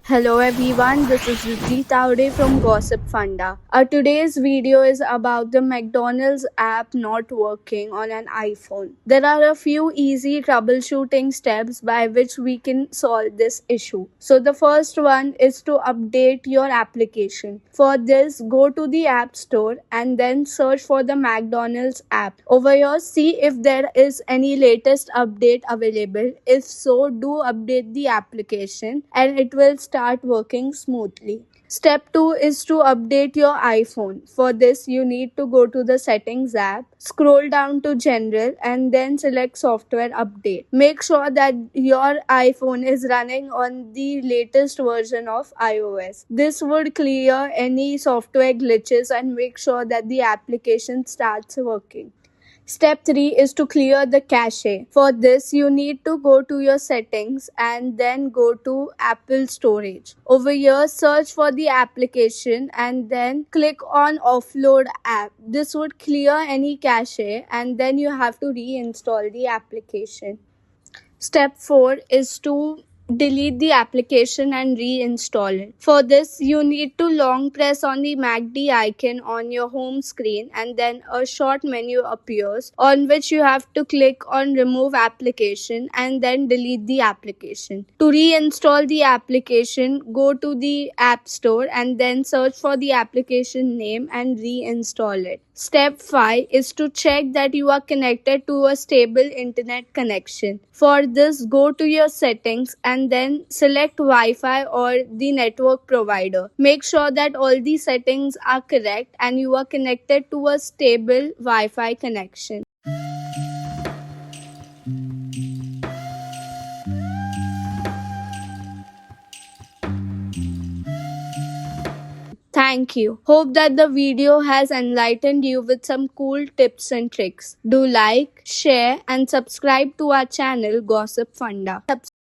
Hello everyone, this is Ruchi Taude from Gossipfunda. Today's video is about the McDonald's app not working on an iPhone. There are a few easy troubleshooting steps by which we can solve this issue. So the first one is to update your application. For this, go to the App Store and then search for the McDonald's app. Over here, see if there is any latest update available. If so, do update the application and it will start working smoothly. Step 2 is to update your iPhone. For this, you need to go to the Settings app, scroll down to General, and then select Software Update. Make sure that your iPhone is running on the latest version of iOS. This would clear any software glitches and make sure that the application starts working. Step 3 is to clear the cache. For this, you need to go to your settings and then go to Apple Storage. Over here, search for the application and then click on Offload App. This would clear any cache and then you have to reinstall the application. Step 4 is to delete the application and reinstall it. For this, you need to long press on the MACD icon on your home screen and then a short menu appears on which you have to click on remove application and then delete the application. To reinstall the application, go to the App Store and then search for the application name and reinstall it. Step 5 is to check that you are connected to a stable internet connection. For this, go to your settings and then select Wi-Fi or the network provider. Make sure that all the settings are correct and you are connected to a stable Wi-Fi connection. Thank you. Hope that the video has enlightened you with some cool tips and tricks. Do like, share and subscribe to our channel Gossip Funda.